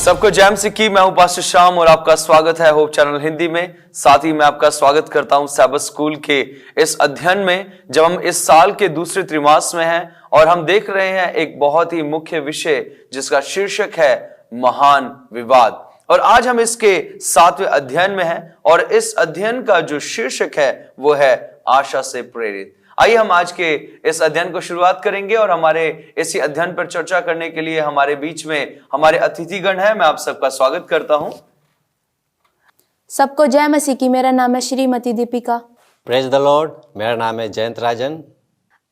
सबको जैम सिक्की। मैं हूं पास्टर श्याम और आपका स्वागत है होप चैनल हिंदी में। साथ ही मैं आपका स्वागत करता हूं सैबत स्कूल के इस अध्ययन में, जब हम इस साल के दूसरे त्रिमास में हैं और हम देख रहे हैं एक बहुत ही मुख्य विषय जिसका शीर्षक है महान विवाद। और आज हम इसके 7वें अध्ययन में हैं और इस अध्ययन का जो शीर्षक है वो है आशा से प्रेरित। आइए हम आज के इस अध्ययन को शुरुआत करेंगे और हमारे इसी अध्ययन पर चर्चा करने के लिए हमारे बीच में हमारे अतिथिगण हैं। मैं आप सबका स्वागत करता हूं। सबको जय मसीह की। मेरा नाम है Shrimati Deepika. Praise the Lord. मेरा नाम है जयंत राजन।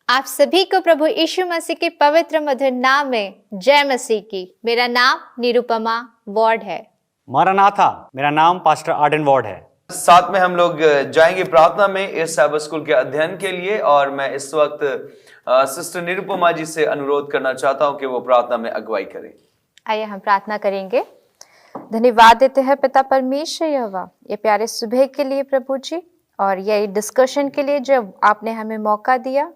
आप सभी को प्रभु यीशु मसीह के पवित्र मधुर नाम में जय मसीह की। मेरा नाम निरुपमा वॉर्ड है। मरनाथा। मेरा नाम पास्टर आर्डन वॉर्ड है। साथ में हम लोग जाएंगे प्रार्थना में इस सैबत स्कूल के अध्ययन के लिए और मैं इस वक्त सिस्टर निरुपमा जी से अनुरोध करना चाहता हूं कि वो प्रार्थना में अगुवाई करें। आइए हम प्रार्थना करेंगे। धन्यवाद देते हैं पिता परमेश्वर यहोवा ये प्यारे सुबह के लिए प्रभु जी, और ये डिस्कशन के लिए जो आपने हमें मौका दिया।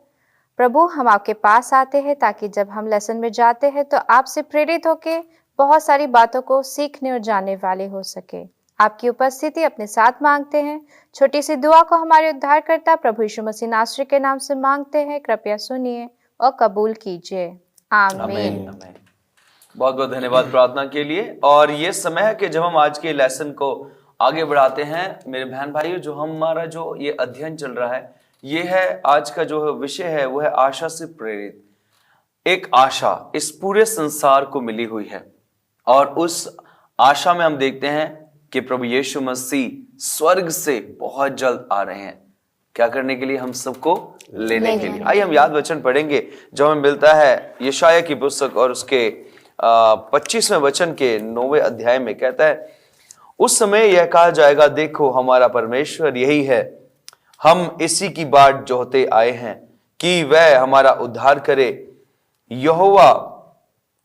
प्रभु हम आपके पास आते हैं ताकि जब हम लेसन में जाते हैं तो आपसे प्रेरित होके बहुत सारी बातों को सीखने और जानने वाले हो सके। आपकी उपस्थिति अपने साथ मांगते हैं। छोटी सी दुआ को हमारे उद्धारकर्ता प्रभु यीशु मसीह नासरी के नाम से मांगते हैं। कृपया सुनिए और कबूल कीजिए। आमीन। बहुत बहुत धन्यवाद प्रार्थना के लिए। और ये समय है कि जब हम आज के लेसन को आगे बढ़ाते हैं। मेरे बहन भाइयों, जो हमारा जो ये अध्ययन चल रहा है, ये है आज का जो विषय है वो है आशा से प्रेरित। एक आशा इस पूरे संसार को मिली हुई है और उस आशा में हम देखते हैं कि प्रभु यीशु मसीह स्वर्ग से बहुत जल्द आ रहे हैं। क्या करने के लिए? हम सबको लेने के लिए। आइए हम याद वचन पढ़ेंगे जो हमें मिलता है यशायाह की पुस्तक और उसके 25वें वचन के 9वें अध्याय में। कहता है, उस समय यह कहा जाएगा, देखो हमारा परमेश्वर यही है, हम इसी की बाट जोहते आए हैं कि वह हमारा उद्धार करे। यहोवा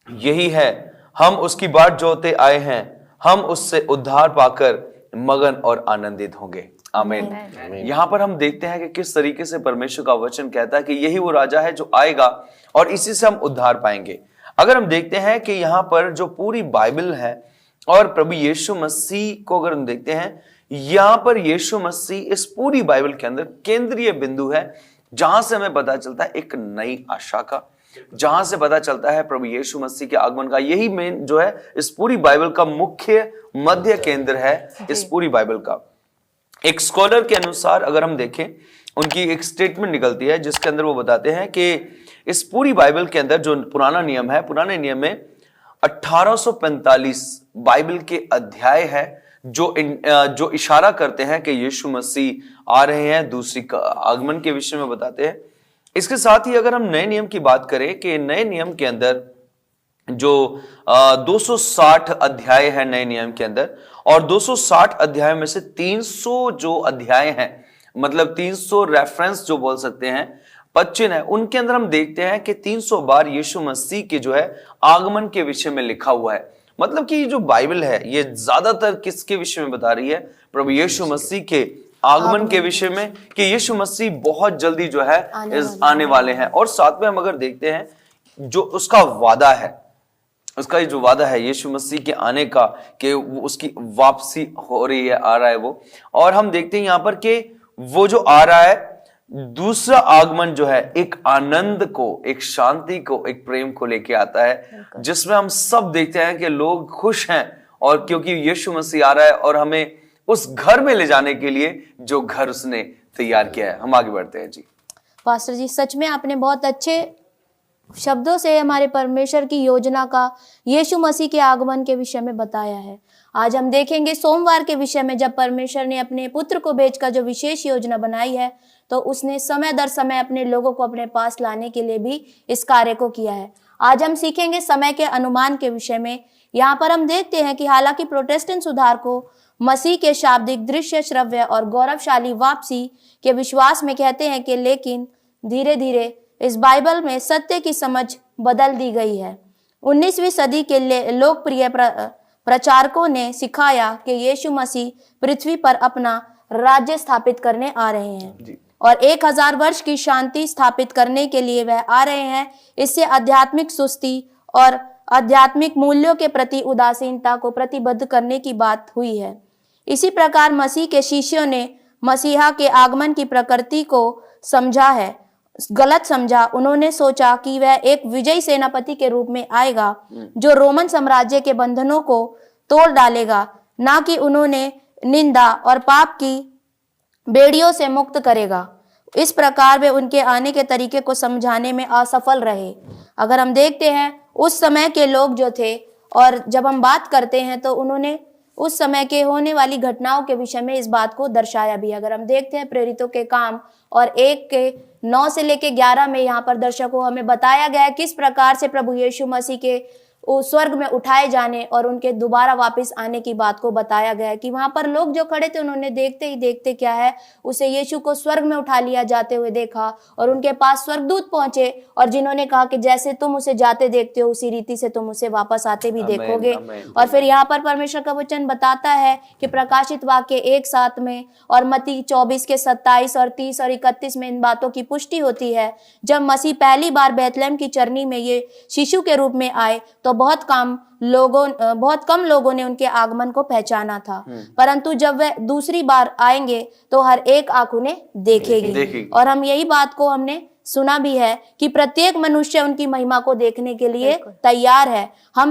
यही है, हम उसकी बाट जोहते आए हैं, हम उससे उद्धार पाकर मगन और आनंदित होंगे। आमीन। यहां पर हम देखते हैं कि किस तरीके से परमेश्वर का वचन कहता है कि यही वो राजा है जो आएगा और इसी से हम उद्धार पाएंगे। अगर हम देखते हैं कि यहां पर जो पूरी बाइबल है और प्रभु यीशु मसीह को अगर हम देखते हैं, यहां पर यीशु मसीह इस पूरी बाइबल के अंदर केंद्रीय बिंदु है, जहां से हमें पता चलता है एक नई आशा का, जहां से पता चलता है प्रभु यीशु मसीह के आगमन का। यही मेन जो है इस पूरी बाइबल का मुख्य मध्य केंद्र है इस पूरी बाइबल का। एक स्कॉलर के अनुसार अगर हम देखें, उनकी एक स्टेटमेंट निकलती है जिसके अंदर वो बताते हैं कि इस पूरी बाइबल के अंदर जो पुराना नियम है, पुराने नियम में 1845 बाइबल के अध्याय है जो इशारा करते हैं कि यीशु मसीह आ रहे हैं, दूसरी आगमन के विषय में बताते हैं। इसके साथ ही अगर हम नए नियम की बात करें कि नए नियम के अंदर जो 260 अध्याय है नए नियम के अंदर, और 260 अध्याय में से 300 जो अध्याय हैं, मतलब 300 रेफरेंस जो बोल सकते हैं, वचन है, उनके अंदर हम देखते हैं कि 300 बार यीशु मसीह के जो है आगमन के विषय में लिखा हुआ है। मतलब कि जो बाइबल है ये ज्यादातर किसके विषय में बता रही है? प्रभु यीशु मसीह के आगमन के विषय में, कि यीशु मसीह बहुत जल्दी जो है आने वाले हैं। और साथ में हम अगर देखते हैं जो उसका वादा है, उसका जो वादा है यीशु मसीह के आने का, कि उसकी वापसी हो रही है, आ रहा है वो। और हम देखते हैं यहाँ पर कि वो जो आ रहा है दूसरा आगमन जो है एक आनंद को, एक शांति को, एक प्रेम को लेके आता है, जिसमें हम सब देखते हैं कि लोग खुश हैं और क्योंकि यीशु मसीह आ रहा है और हमें उस घर में ले जाने के लिए जो घर उसने तैयार किया है। हम आगे बढ़ते हैं जी। पास्टर जी, सच में आपने बहुत अच्छे शब्दों से हमारे परमेश्वर की योजना का, यीशु मसीह के आगमन के विषय में बताया है। आज हम देखेंगे सोमवार के विषय में, जब परमेश्वर ने अपने पुत्र को भेजकर जो विशेष योजना बनाई है, तो उसने समय दर समय अपने लोगों को अपने पास लाने के लिए भी इस कार्य को किया है। आज हम सीखेंगे समय के अनुमान के विषय में। यहाँ पर हम देखते हैं कि हालांकि प्रोटेस्टेंट सुधार को मसीह के शाब्दिक, दृश्य, श्रव्य और गौरवशाली वापसी के विश्वास में कहते हैं कि, लेकिन धीरे धीरे इस बाइबल में सत्य की समझ बदल दी गई है। 19वीं सदी के लोकप्रिय प्रचारकों ने सिखाया कि यीशु मसीह पृथ्वी पर अपना राज्य स्थापित करने आ रहे हैं और 1000 वर्ष की शांति स्थापित करने के लिए वह आ रहे हैं। इससे आध्यात्मिक सुस्ती और आध्यात्मिक मूल्यों के प्रति उदासीनता को प्रतिबद्ध करने की बात हुई है। इसी प्रकार मसीह के शिष्यों ने मसीहा के आगमन की प्रकृति को समझा है, गलत समझा। उन्होंने सोचा कि वह एक विजयी सेनापति के रूप में आएगा जो रोमन साम्राज्य के बंधनों को तोड़ डालेगा, ना कि उन्होंने निंदा और पाप की बेड़ियों से मुक्त करेगा। इस प्रकार वे उनके आने के तरीके को समझाने में असफल रहे। अगर हम देखते हैं उस समय के लोग जो थे, और जब हम बात करते हैं तो उन्होंने उस समय के होने वाली घटनाओं के विषय में इस बात को दर्शाया भी। अगर हम देखते हैं प्रेरितों के काम और 1 के 9 से लेके 11 में यहाँ पर दर्शकों हमें बताया गया है किस प्रकार से प्रभु यीशु मसीह के उस स्वर्ग में उठाए जाने और उनके दोबारा वापस आने की बात को बताया गया है कि वहां पर लोग जो खड़े थे उन्होंने देखते ही देखते क्या है, उसे यीशु को स्वर्ग में उठा लिया जाते हुए देखा। और उनके पास स्वर्गदूत पहुंचे और जिन्होंने कहा कि जैसे तुम उसे जाते देखते हो उसी रीति से तुम उसे वापस आते भी देखोगे। और फिर यहाँ पर परमेश्वर का वचन बताता है कि प्रकाशित वाक्य 1:7 में और मत्ती 24 के 27 और 30 और 31 में इन बातों की पुष्टि होती है। जब मसीह पहली बार बैतलहम की चरनी में ये शिशु के रूप में आए तो बहुत कम लोगों ने उनके आगमन को पहचाना था, परंतु जब वे दूसरी बार आएंगे तो हर एक आंख उन्हें देखेगी। और हम यही बात को हमने सुना भी है कि प्रत्येक मनुष्य उनकी महिमा को देखने के लिए तैयार है। अब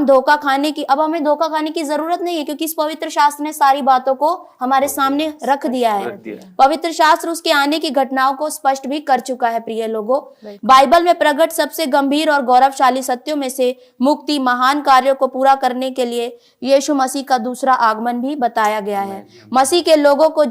हमें धोखा खाने की जरूरत नहीं है, क्योंकि इस पवित्र शास्त्र ने सारी बातों को हमारे सामने रख दिया है। पवित्र शास्त्र उसके आने की घटनाओं को स्पष्ट भी कर चुका है। प्रिय लोगों, बाइबल में प्रकट सबसे गंभीर और गौरवशाली सत्यों में से मुक्ति, महान कार्यों को पूरा करने के लिए यीशु मसीह का दूसरा आगमन भी बताया गया है। मसीह के लोगों को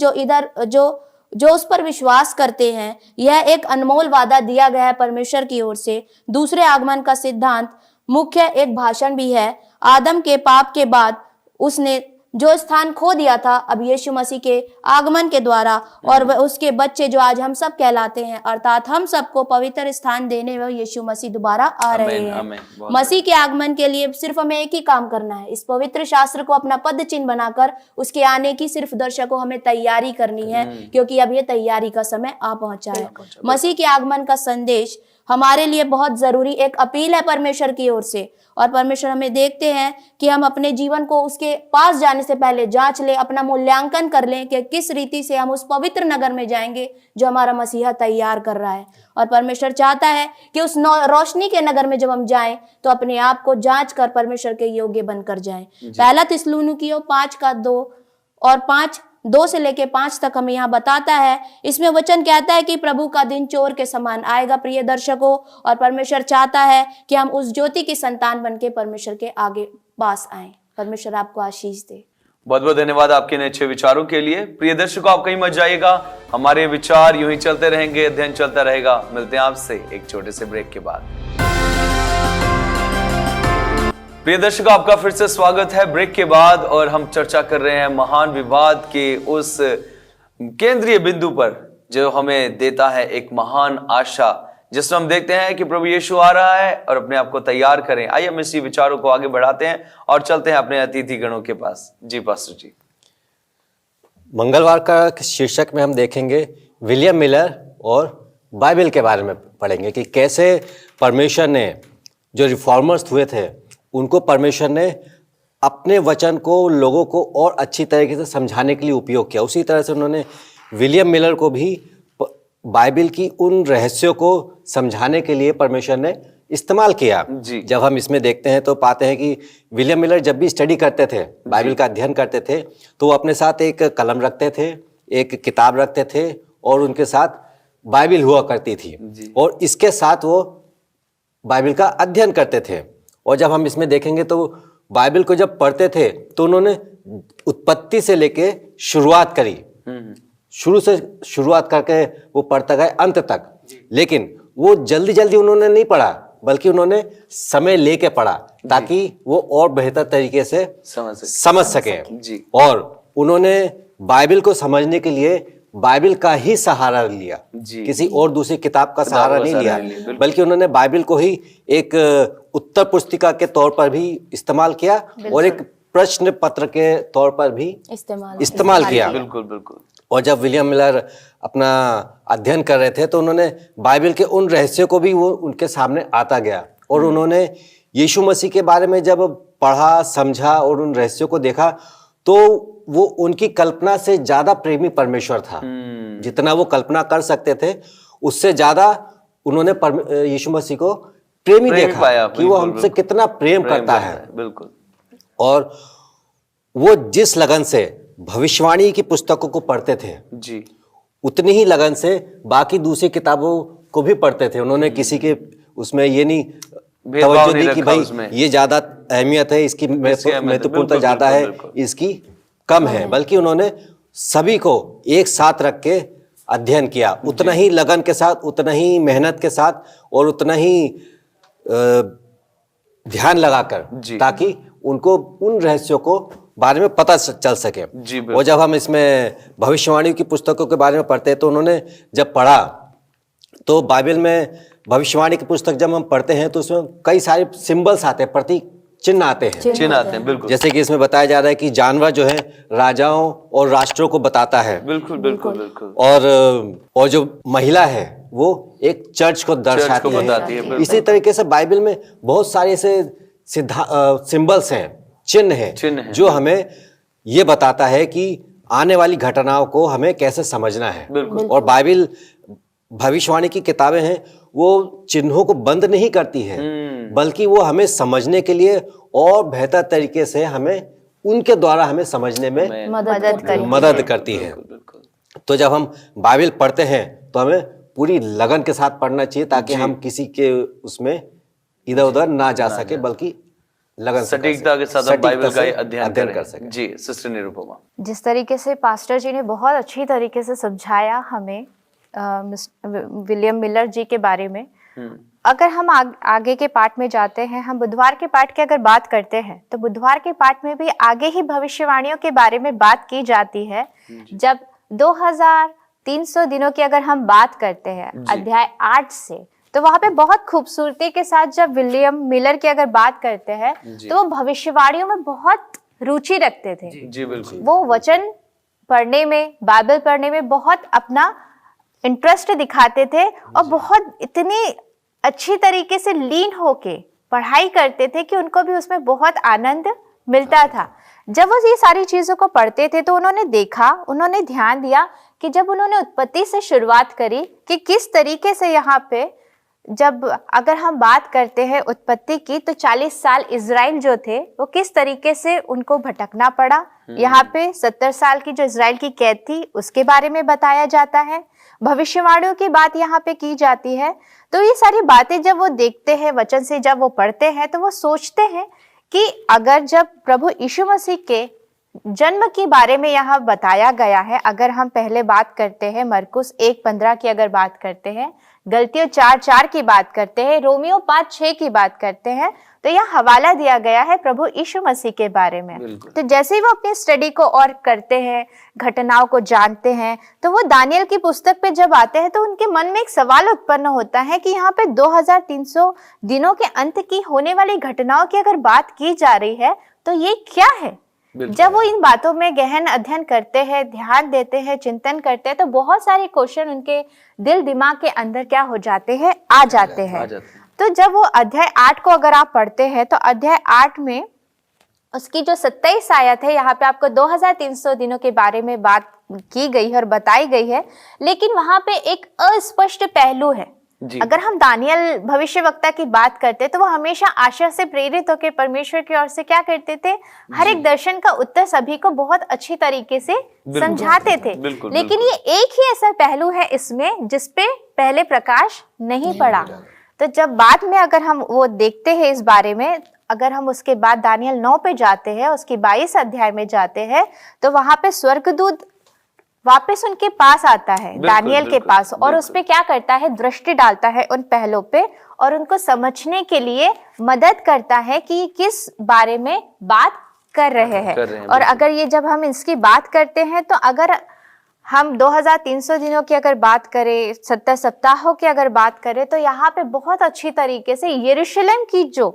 जो उस पर विश्वास करते हैं, यह एक अनमोल वादा दिया गया है परमेश्वर की ओर से। दूसरे आगमन का सिद्धांत मुख्य एक भाषण भी है। आदम के पाप के बाद उसने जो स्थान खो दिया था, अब यीशु मसीह के आगमन के द्वारा और वह उसके बच्चे जो आज हम सब कहलाते हैं, अर्थात हम सबको पवित्र स्थान देने में यीशु मसीह दोबारा आ रहे हैं। मसीह के आगमन के लिए सिर्फ हमें एक ही काम करना है, इस पवित्र शास्त्र को अपना पद चिन्ह बनाकर उसके आने की सिर्फ दर्शकों हमें तैयारी करनी है, क्योंकि अब ये तैयारी का समय आ पहुंचा है। मसीह के आगमन का संदेश हमारे लिए बहुत जरूरी एक अपील है परमेश्वर की ओर से। और परमेश्वर हमें देखते हैं कि हम अपने जीवन को उसके पास जाने से पहले जांच लें, अपना मूल्यांकन कर लें कि किस रीति से हम उस पवित्र नगर में जाएंगे जो हमारा मसीहा तैयार कर रहा है। और परमेश्वर चाहता है कि उस रोशनी के नगर में जब हम जाएं तो अपने आप को जांच कर परमेश्वर के योग्य बनकर जाएं। पहला थिस्सलुनीकियों 5:2 और 2 से लेके 5 तक हमें यहाँ बताता है। इसमें वचन कहता है कि प्रभु का दिन चोर के समान आएगा। प्रिय दर्शकों, और परमेश्वर चाहता है कि हम उस ज्योति की संतान बनके परमेश्वर के आगे पास आए। परमेश्वर आपको आशीष दे। बहुत बहुत धन्यवाद आपके इन अच्छे विचारों के लिए। प्रिय दर्शकों, आप कहीं मत जाइएगा, हमारे विचार यूं ही चलते रहेंगे, अध्ययन चलता रहेगा। मिलते हैं आपसे एक छोटे से ब्रेक के बाद। प्रिय दर्शकों, आपका फिर से स्वागत है ब्रेक के बाद, और हम चर्चा कर रहे हैं महान विवाद के उस केंद्रीय बिंदु पर जो हमें देता है एक महान आशा, जिसमें हम देखते हैं कि प्रभु यीशु आ रहा है और अपने आप को तैयार करें। आइए हम इसी विचारों को आगे बढ़ाते हैं और चलते हैं अपने अतिथि गणों के पास। जी पास्टर जी। मंगलवार का शीर्षक में हम देखेंगे विलियम मिलर और बाइबल के बारे में पढ़ेंगे कि कैसे परमेश्वर ने जो रिफॉर्मर्स हुए थे उनको परमेश्वर ने अपने वचन को लोगों को और अच्छी तरीके से समझाने के लिए उपयोग किया। उसी तरह से उन्होंने विलियम मिलर को भी बाइबल की उन रहस्यों को समझाने के लिए परमेश्वर ने इस्तेमाल किया। जब हम इसमें देखते हैं तो पाते हैं कि विलियम मिलर जब भी स्टडी करते थे, बाइबल का अध्ययन करते थे, तो वो अपने साथ एक कलम रखते थे, एक किताब रखते थे और उनके साथ बाइबल हुआ करती थी और इसके साथ वो बाइबल का अध्ययन करते थे। और जब हम इसमें देखेंगे तो बाइबल को जब पढ़ते थे तो उन्होंने उत्पत्ति से लेके शुरुआत करी, शुरू से शुरुआत करके वो पढ़ता गए अंत तक। लेकिन वो जल्दी जल्दी उन्होंने नहीं पढ़ा, बल्कि उन्होंने समय लेके पढ़ा ताकि वो और बेहतर तरीके से समझ सके। और उन्होंने बाइबल को समझने के लिए बाइबल का ही सहारा लिया, किसी और दूसरी किताब का सहारा नहीं लिया, बल्कि उन्होंने बाइबल को ही एक उत्तर पुस्तिका के तौर पर भी इस्तेमाल किया और एक प्रश्न पत्र के तौर पर भी इस्तेमाल किया। बिल्कुल बिल्कुल। और जब विलियम मिलर अपना अध्ययन कर रहे थे तो उन्होंने बाइबल के उन रहस्यों को भी वो उनके सामने आता गया और उन्होंने यीशु मसीह के बारे में जब पढ़ा, समझा और उन रहस्यों को देखा, तो वो उनकी कल्पना से ज्यादा प्रेमी परमेश्वर था। जितना वो कल्पना कर सकते थे, उससे ज्यादा उन्होंने यीशु मसीह को प्रेमी देखा पाया, कि वो हमसे कितना प्रेम करता है। बिल्कुल। और वो जिस लगन से भविष्यवाणी की पुस्तकों को पढ़ते थे, जी, उतनी ही लगन से बाकी दूसरी किताबों को भी पढ़ते थे। उन्होंने किसी के उसमें ये नहीं भेदभाव तवज्जो नहीं दी कि रखा भाई उसमें। ये ज्यादा अहमियत है, इसकी महत्वपूर्णता बिल्कुल, ज्यादा है, बिल्कुल। इसकी कम है, बल्कि उन्होंने सभी को एक साथ रख के अध्ययन किया, उतना ही लगन के साथ, उतना ही मेहनत के साथ और उतना ही ध्यान लगाकर, जी। ताकि उनको उन रहस्यों को बारे में पता चल सके। जी, बिल्कुल। और जब हम इसमें भविष्यवाणी की पुस्तकों के बारे में पढ़ते हैं, तो उन्होंने जब पढ़ा, तो बाइबल में भविष्यवाणी की पुस्तक जब हम पढ़ते हैं तो उसमें कई सारे सिंबल्स आते हैं, प्रतीक चिन्ह आते हैं। चिन्ह आते हैं, बिल्कुल। जैसे कि इसमें बताया जा रहा है कि जानवर जो है राजाओं और राष्ट्रों को बताता है, बिल्कुल बिल्कुल बिल्कुल। और जो महिला है वो एक चर्च को दर्शाती बताती है, है। बिल्कुल। इसी तरीके से बाइबल में बहुत सारे ऐसे सिंबल्स हैं, चिन्ह हैं, जो हमें ये बताता है कि आने वाली घटनाओं को हमें कैसे समझना है। बिल्कुल। और बाइबल भविष्यवाणी की किताबें हैं, वो चिन्हों को बंद नहीं करती है, बल्कि वो हमें समझने के लिए और बेहतर तरीके से हमें उनके द्वारा हमें समझने में मदद करती है। बिल्कुल। तो जब हम बाइबल पढ़ते हैं तो हमें पूरी लगन के साथ पढ़ना चाहिए, ताकि हम किसी के उसमें इधर उधर ना जा सके, बल्कि लगन से सटीकता के साथ हम बाइबल का अध्ययन कर सके। जी, सिस्टर निरुपमा। जिस तरीके से पास्टर जी ने बहुत अच्छी तरीके से समझाया हमें विलियम मिलर जी के बारे में। अगर हम आगे के पाठ में जाते हैं, हम बुधवार के पाठ की अगर बात करते हैं, तो बुधवार के पाठ में भी आगे ही भविष्यवाणियों के बारे में बात की जाती है। जब 2300 दिनों की अगर हम बात करते हैं अध्याय 8 से, तो वहां पे बहुत खूबसूरती के साथ जब विलियम मिलर की अगर बात करते हैं, तो वो भविष्यवाणियों में बहुत रुचि रखते थे। जी बिल्कुल। वो वचन पढ़ने में, बाइबल पढ़ने में बहुत अपना इंटरेस्ट दिखाते थे और बहुत इतनी अच्छी तरीके से लीन होके पढ़ाई करते थे कि उनको भी उसमें बहुत आनंद मिलता था। जब वो ये सारी चीजों को पढ़ते थे तो उन्होंने देखा, उन्होंने ध्यान दिया कि जब उन्होंने उत्पत्ति से शुरुआत करी कि किस तरीके से यहाँ पे, जब अगर हम बात करते हैं उत्पत्ति की, तो 40 साल इजराइल जो थे वो किस तरीके से उनको भटकना पड़ा। यहाँ पे 70 साल की जो इजराइल की कैद थी उसके बारे में बताया जाता है। भविष्यवाणियों की बात यहाँ पे की जाती है। तो ये सारी बातें जब वो देखते हैं, वचन से जब वो पढ़ते हैं, तो वो सोचते हैं कि अगर जब प्रभु यीशु मसीह के जन्म के बारे में यहाँ बताया गया है, अगर हम पहले बात करते हैं मरकुस 1:15 की अगर बात करते हैं, गलतियों 4:4 की बात करते हैं, रोमियो 5:6 की बात करते हैं, तो यह हवाला दिया गया है प्रभु यीशु मसीह के बारे में। तो जैसे ही वो अपनी स्टडी को और करते हैं, घटनाओं को जानते हैं, तो वो दानियल की पुस्तक पे जब आते हैं तो उनके मन में एक सवाल उत्पन्न होता है कि यहाँ पे 2300 दिनों के अंत की होने वाली घटनाओं की अगर बात की जा रही है तो ये क्या है। जब वो इन बातों में गहन अध्ययन करते हैं, ध्यान देते हैं, चिंतन करते हैं, तो बहुत सारे क्वेश्चन उनके दिल दिमाग के अंदर क्या हो जाते हैं, आ जाते हैं। तो जब वो अध्याय 8 को अगर आप पढ़ते हैं, तो अध्याय 8 में उसकी जो 27 आयत है, यहाँ पे आपको 2300 दिनों के बारे में बात की गई है और बताई गई है, लेकिन वहां पे एक अस्पष्ट पहलू है। अगर हम दानियल भविष्यवक्ता की बात करते तो वो हमेशा आशा से प्रेरित होकर परमेश्वर की ओर से क्या करते थे, हर एक दर्शन का उत्तर सभी को बहुत अच्छी तरीके से समझाते थे। लेकिन ये एक ही ऐसा पहलू है इसमें जिसपे पहले प्रकाश नहीं पड़ा। तो जब बाद में अगर हम वो देखते हैं इस बारे में, अगर हम उसके बाद दानियल 9 पे जाते हैं, उसकी 22 अध्याय में जाते हैं, तो वहां पे स्वर्गदूत वापस उनके पास आता है, दानियल के पास, और उस पे क्या करता है, दृष्टि डालता है उन पहलों पे और उनको समझने के लिए मदद करता है कि किस बारे में बात कर रहे हैं। और अगर ये जब हम इसकी बात करते हैं, तो अगर हम 2300 दिनों की अगर बात करें, 70 सप्ताहों की अगर बात करें, तो यहाँ पे बहुत अच्छी तरीके से यरूशलेम की जो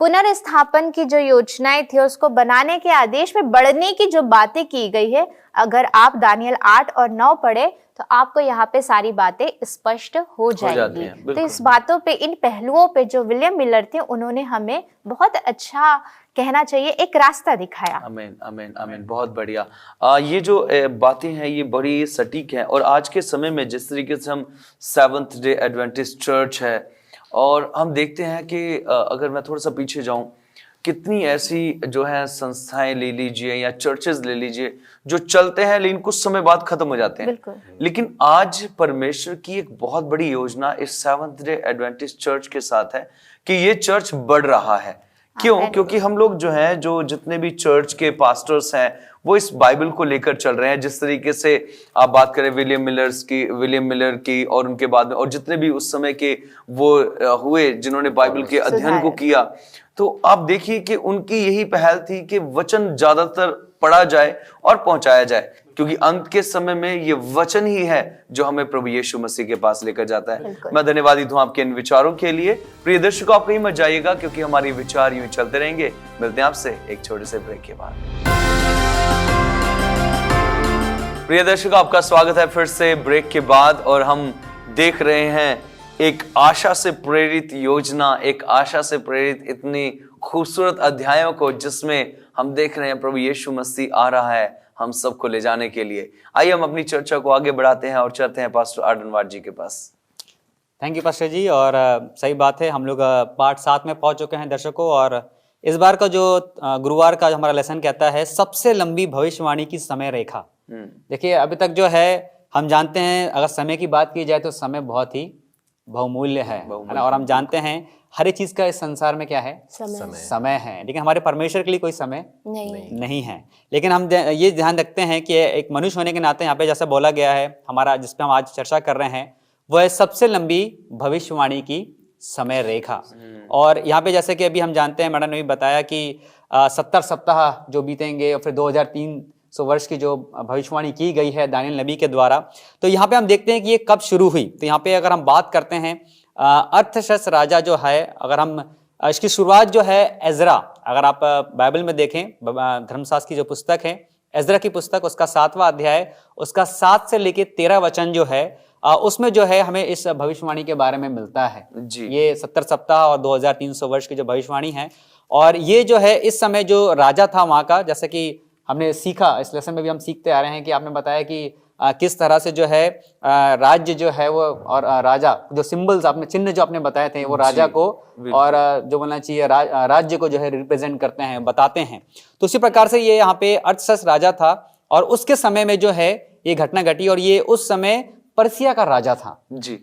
पुनर्स्थापन की जो योजनाएं थी, उसको बनाने के आदेश में बढ़ने की जो बातें की गई है, अगर आप दानियल 8 और 9 पढ़े तो आपको यहाँ पे सारी बातें स्पष्ट हो जाएंगी। हैं, तो बिल्कुल। इस बातों पे, इन पहलुओं पे जो विलियम मिलर थे उन्होंने हमें बहुत अच्छा, कहना चाहिए, एक रास्ता दिखाया। आमीन, आमीन, आमीन। बहुत बढ़िया। ये जो बातें हैं ये बड़ी सटीक हैं, और आज के समय में जिस तरीके से हम सेवंथ डे एडवेंटिस्ट चर्च है, और हम देखते हैं कि अगर मैं थोड़ा सा पीछे जाऊं, कितनी ऐसी जो है संस्थाएं ले लीजिए या चर्चेस ले लीजिए जो चलते हैं लेकिन कुछ समय बाद खत्म हो जाते हैं। बिल्कुल। लेकिन आज परमेश्वर की एक बहुत बड़ी योजना इस सेवंथ डे एडवेंटिस्ट चर्च के साथ है कि ये चर्च बढ़ रहा है। क्यों? क्योंकि हम लोग जो हैं, जो जितने भी चर्च के पास्टर्स हैं, वो इस बाइबल को लेकर चल रहे हैं। जिस तरीके से आप बात करें विलियम मिलर की और उनके बाद में और जितने भी उस समय के वो हुए जिन्होंने बाइबल के अध्ययन को किया, तो आप देखिए कि उनकी यही पहल थी कि वचन ज्यादातर पढ़ा जाए और पहुंचाया जाए, क्योंकि अंत के समय में ये वचन ही है जो हमें प्रभु यीशु मसीह के पास लेकर जाता है। मैं धन्यवादित हूं आपके इन विचारों के लिए। प्रिय दर्शकों, आप कहीं मत जाइएगा, क्योंकि हमारे विचार यूं चलते रहेंगे। मिलते हैं आपसे एक छोटे से ब्रेक के बाद। प्रिय दर्शकों, आपका स्वागत है फिर से ब्रेक के बाद, और हम देख रहे हैं एक आशा से प्रेरित योजना, एक आशा से प्रेरित इतनी खूबसूरत अध्यायों को, जिसमें हम देख रहे हैं प्रभु यीशु मसीह आ रहा है हम सबको ले जाने के लिए। आइए हम अपनी चर्चा को आगे बढ़ाते हैं और चलते हैं पास्टर आर्डन वार्ड जी के पास। थैंक यू पास्टर जी। और सही बात है, हम लोग पार्ट 7 में पहुंच चुके हैं दर्शकों, और इस बार का जो गुरुवार का हमारा लेसन कहता है सबसे लंबी भविष्यवाणी की समय रेखा। देखिए, अभी तक जो है हम जानते हैं, अगर समय की बात की जाए तो समय बहुत ही बहुमूल्य है ना, और हम जानते हैं हर एक चीज का इस संसार में क्या है, समय है। लेकिन हमारे परमेश्वर के लिए कोई समय नहीं है। लेकिन हम ये ध्यान रखते हैं कि एक मनुष्य होने के नाते यहाँ पे जैसा बोला गया है, हमारा जिस पे हम आज चर्चा कर रहे हैं, वह है सबसे लंबी भविष्यवाणी की समय रेखा। और यहाँ पे जैसे कि अभी हम जानते हैं, मैडम ने भी बताया कि 70 सप्ताह जो बीतेंगे, और फिर 2300 वर्ष की जो भविष्यवाणी की गई है दानियल नबी के द्वारा। तो यहाँ पे हम देखते हैं कि ये कब शुरू हुई। तो यहाँ पे अगर हम बात करते हैं, अर्थशस्त्र राजा जो है, अगर हम इसकी शुरुआत जो है एजरा, अगर आप बाइबल में देखें, धर्मशास्त्र की जो पुस्तक है एजरा की पुस्तक, उसका 7वां अध्याय, उसका 7 से लेके 13 वचन जो है, उसमें जो है हमें इस भविष्यवाणी के बारे में मिलता है जी। ये 70 सप्ताह और 2300 वर्ष की जो भविष्यवाणी है, और ये जो है इस समय जो राजा था वहाँ का, जैसे कि हमने सीखा, इस लेसन में भी हम सीखते आ रहे हैं कि आपने बताया कि किस तरह से जो है राज्य जो है वो, और राजा जो सिंबल्स आपने, चिन्ह जो आपने बताए थे, वो राजा को और जो बोलना चाहिए राज्य को जो है रिप्रेजेंट करते हैं, बताते हैं। तो उसी प्रकार से ये यहाँ पे अर्थशस्त्र राजा था, और उसके समय में जो है ये घटना घटी, और ये उस समय पर्सिया का राजा था जी।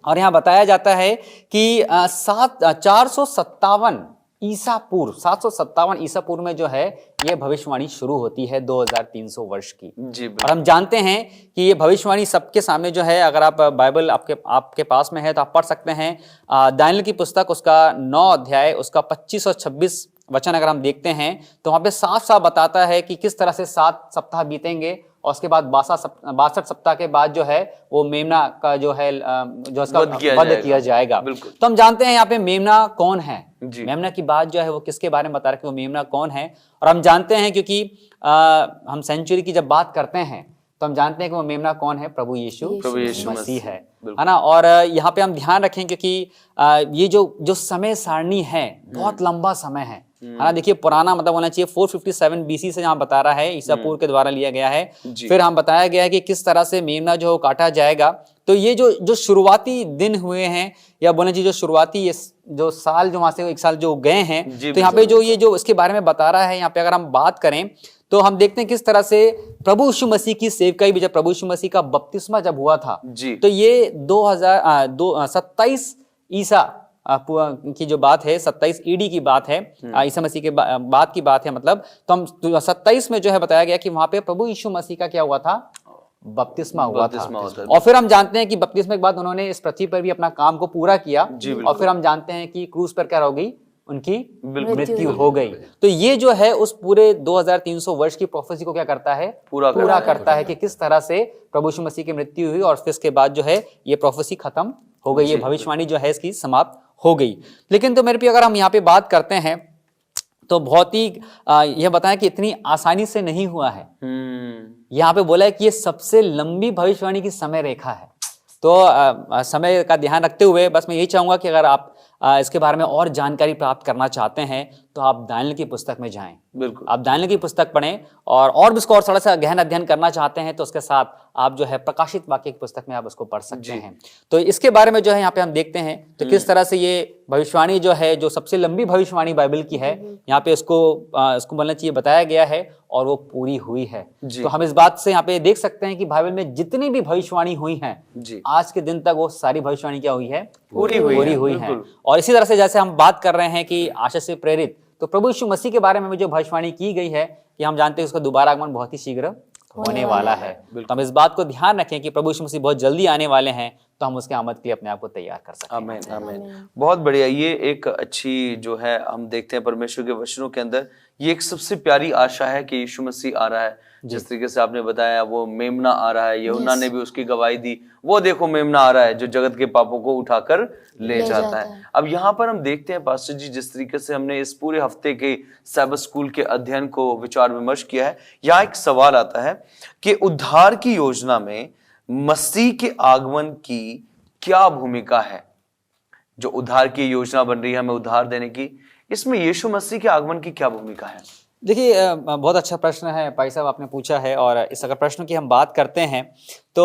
और यहाँ बताया जाता है कि 457 ईसा पूर्व, 757 ईसा पूर्व में जो है ये भविष्यवाणी शुरू होती है 2300 वर्ष की जी। और हम जानते हैं कि ये भविष्यवाणी सबके सामने जो है, अगर आप बाइबल आपके पास में है तो आप पढ़ सकते हैं। दानियल की पुस्तक, उसका 9 अध्याय, उसका 25 और 26 वचन अगर हम देखते हैं तो वहां पे साफ साफ बताता है कि किस तरह से 7 सप्ताह बीतेंगे, और उसके बाद 62 सप्ताह के बाद जो है वो मेमना का जो है जो उसका वध किया जाएगा। तो हम जानते हैं यहाँ पे मेमना कौन है, मेमना की बात जो है वो किसके बारे में बता रहा है कि वो मेमना कौन है। और हम जानते हैं क्योंकि हम सेंचुरी की जब बात करते हैं तो हम जानते हैं कि वो मेमना कौन है, प्रभु यीशु मसीह है ना। और यहाँ पे हम ध्यान रखें क्योंकि ये जो समय सारणी है बहुत लंबा समय है ना। देखिए पुराना मतलब होना चाहिए 457 BC से यहाँ बता रहा है, ईसा पूर्व के द्वारा लिया गया है। फिर हम बताया गया है कि किस तरह से मेमना जो काटा जाएगा। तो ये जो शुरुआती दिन हुए हैं, या बोलना चाहिए जो शुरुआती ये जो साल जो वहां से 1 साल जो गए हैं, तो यहाँ पे जो इसके बारे में बता रहा है, यहाँ पे अगर हम बात करें तो हम देखते हैं किस तरह से प्रभु यीशु मसीह की सेवकाई भी, जब प्रभु यीशु मसीह का बपतिस्मा जब हुआ था तो ये 27 ईसा की जो बात है, 27 AD की बात है, ईसा मसीह के बाद की बात है मतलब। तो हम 27 में जो है बताया गया कि वहां पे प्रभु यीशु मसीह का क्या हुआ था, बपतिस्मा हुआ था। और फिर हम जानते हैं कि बपतिस्मा के बाद उन्होंने इस पृथ्वी पर भी अपना काम को पूरा किया, और फिर हम जानते हैं कि क्रूज पर क्या हो गई, उनकी मृत्यु हो गई। तो ये जो है उस पूरे 2300 वर्ष की प्रोफेसी को क्या करता है, पूरा करता है कि किस तरह से प्रभु यीशु मसीह की मृत्यु हुई, और फिर इसके बाद जो है ये प्रोफेसी खत्म हो गई, ये भविष्यवाणी जो है इसकी समाप्त हो गई। लेकिन तो मेरे भी अगर हम यहाँ पे बात करते हैं तो बहुत ही यह बताया कि इतनी आसानी से नहीं हुआ है। यहाँ पे बोला है कि ये सबसे लंबी भविष्यवाणी की समय रेखा है। तो समय का ध्यान रखते हुए बस मैं यही चाहूंगा कि अगर आप इसके बारे में और जानकारी प्राप्त करना चाहते हैं तो आप दानिएल की पुस्तक में जाएं। बिल्कुल, आप दानिएल की पुस्तक पढ़ें और भी इसको और थोड़ा सा गहन अध्ययन करना चाहते हैं तो उसके साथ आप जो है प्रकाशित वाक्य की पुस्तक में आप उसको पढ़ सकते हैं। तो इसके बारे में जो है यहाँ पे हम देखते हैं तो किस तरह से ये भविष्यवाणी जो है, जो सबसे लंबी भविष्यवाणी बाइबल की है, यहाँ पे इसको बोलना चाहिए बताया गया है और वो पूरी हुई है। तो हम इस बात से यहाँ पे देख सकते हैं कि बाइबल में जितनी भी भविष्यवाणी हुई हैं आज के दिन तक वो सारी भविष्यवाणी क्या हुई है, पूरी हुई है। और इसी तरह से जैसे हम बात कर रहे हैं कि आशा से प्रेरित, तो प्रभु यीशु मसीह के बारे में जो भविष्यवाणी की गई है कि हम जानते हैं उसका दोबारा आगमन बहुत ही शीघ्र होने वाला है। तो हम इस बात को ध्यान रखें कि प्रभु यीशु मसीह बहुत जल्दी आने वाले हैं, तो हम उसके आमद के लिए अपने आप को तैयार कर सकते हैं। आमीन, आमीन। बहुत बढ़िया। ये एक अच्छी जो है हम देखते हैं परमेश्वर के वचनों के अंदर, ये एक सबसे प्यारी आशा है कि यीशु मसीह आ रहा है। जिस तरीके से आपने बताया वो मेमना आ रहा है, यूहन्ना ने भी उसकी गवाही दी, वो देखो मेमना आ रहा है जो जगत के पापों को उठाकर ले जाता है। अब यहाँ पर हम देखते हैं पास्टर जी, जिस तरीके से हमने इस पूरे हफ्ते के सैबत स्कूल के अध्ययन को विचार विमर्श किया है, यहाँ एक सवाल आता है कि उद्धार की योजना में मसीह के आगमन की क्या भूमिका है। जो उद्धार की योजना बन रही है हमें उद्धार देने की, इसमें यीशु मसीह के आगमन की क्या भूमिका है? देखिए, बहुत अच्छा प्रश्न है भाई साहब आपने पूछा है। और इस अगर प्रश्न की हम बात करते हैं तो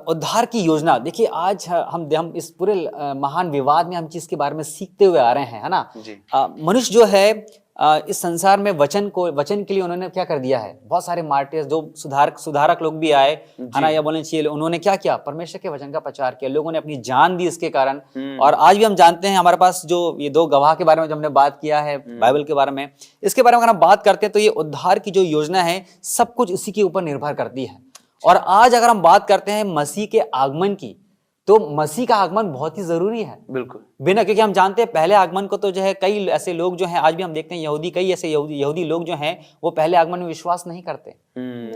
उद्धार की योजना, देखिए आज हम इस पूरे महान विवाद में हम चीज के बारे में सीखते हुए आ रहे हैं, है ना। मनुष्य जो है इस संसार में वचन के लिए उन्होंने क्या कर दिया है, बहुत सारे मार्टियर्स जो सुधारक लोग भी आए, है ना, या बोलना चाहिए उन्होंने क्या किया, परमेश्वर के वचन का प्रचार किया, लोगों ने अपनी जान दी इसके कारण। और आज भी हम जानते हैं हमारे पास जो ये दो गवाह के बारे में जो हमने बात किया है बाइबल के बारे में, इसके बारे में अगर हम बात करते हैं तो ये उद्धार की जो योजना है सब कुछ इसी के ऊपर निर्भर करती है। और आज अगर हम बात करते हैं मसीह के आगमन की, तो मसीह का आगमन बहुत ही जरूरी है। बिल्कुल, बिना, क्योंकि हम जानते हैं पहले आगमन को तो जो है कई ऐसे लोग जो हैं आज भी हम देखते हैं कई ऐसे यहूदी लोग जो हैं वो पहले आगमन में विश्वास नहीं करते।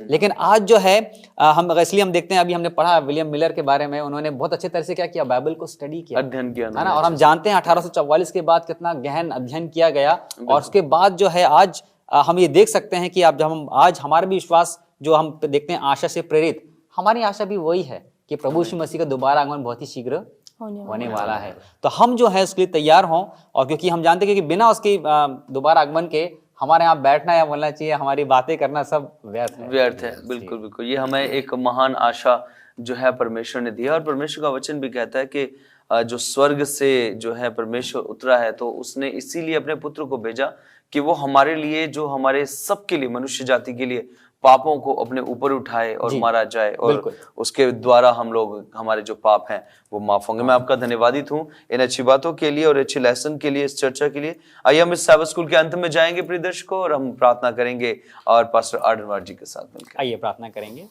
लेकिन आज जो है इसलिए हम देखते हैं, अभी हमने पढ़ा विलियम मिलर के बारे में, उन्होंने बहुत अच्छे तरह से क्या किया, बाइबल को स्टडी किया, अध्ययन किया, है ना। और हम जानते हैं 1844 के बाद कितना गहन अध्ययन किया गया। और उसके बाद जो है आज हम ये देख सकते हैं कि आज हमारा भी विश्वास जो हम देखते हैं आशा से प्रेरित, हमारी आशा भी वही है कि प्रभु यीशु मसीह का दोबारा आगमन बहुत ही शीघ्र होने वाला है। तो हम जो है उसके लिए तैयार हों, और क्योंकि हम जानते हैं कि बिना उसके दोबारा आगमन के हमारे यहाँ बैठना या बोलना चाहिए हमारी बातें करना सब व्यर्थ है। बिल्कुल बिल्कुल, ये हमें एक महान आशा जो है परमेश्वर ने दिया। और परमेश्वर का वचन भी कहता है कि जो स्वर्ग से जो है परमेश्वर उतरा है, तो उसने इसीलिए अपने पुत्र को भेजा कि वो हमारे लिए, जो हमारे सबके लिए, मनुष्य जाति के लिए पापों को अपने ऊपर उठाए और मारा जाए, और उसके द्वारा हम लोग, हमारे जो पाप हैं वो माफ होंगे। मैं आपका धन्यवादित हूँ इन अच्छी बातों के लिए और अच्छे लेसन के लिए, इस चर्चा के लिए। आइए हम इस सैबत स्कूल के अंत में जाएंगे प्रिय दर्शकों, और हम प्रार्थना करेंगे और पास्टर आर्डनवार जी के साथ मिलकर। आइए प्रार्थना करेंगे।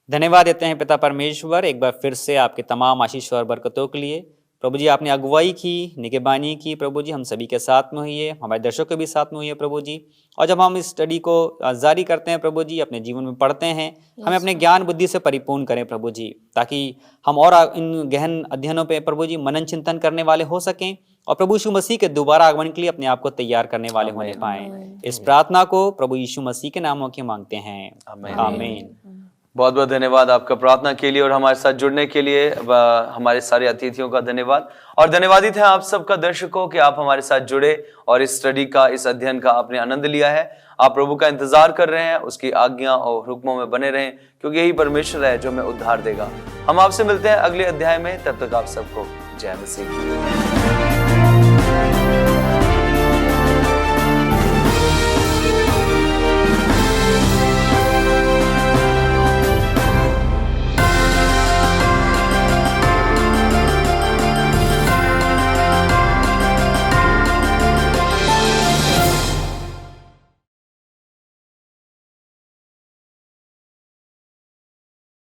धन्यवाद देते हैं पिता परमेश्वर एक बार फिर से आपके तमाम आशीष और बरकतों के लिए। प्रभु जी, आपने अगुवाई की, निगहबानी की, प्रभु जी हम सभी के साथ में हुई है, हमारे दर्शकों के भी साथ में हुई है प्रभु जी। और जब हम इस स्टडी को जारी करते हैं प्रभु जी, अपने जीवन में पढ़ते हैं, हमें अपने ज्ञान बुद्धि से परिपूर्ण करें प्रभु जी, ताकि हम और इन गहन अध्ययनों पे प्रभु जी मनन चिंतन करने वाले हो सकें, और प्रभु यीशु मसीह के दोबारा आगमन के लिए अपने आप को तैयार करने वाले होने पाएं। इस प्रार्थना को प्रभु यीशु मसीह के नामों के मांगते हैं, आमीन। बहुत बहुत धन्यवाद आपका प्रार्थना के लिए और हमारे साथ जुड़ने के लिए। हमारे सारे अतिथियों का धन्यवाद, और धन्यवादित है आप सबका दर्शकों कि आप हमारे साथ जुड़े और इस स्टडी का, इस अध्ययन का आपने आनंद लिया है। आप प्रभु का इंतजार कर रहे हैं, उसकी आज्ञा और हुक्मों में बने रहें, क्योंकि यही परमेश्वर है जो हमें उद्धार देगा। हम आपसे मिलते हैं अगले अध्याय में, तब तक आप सबको जय मसीह।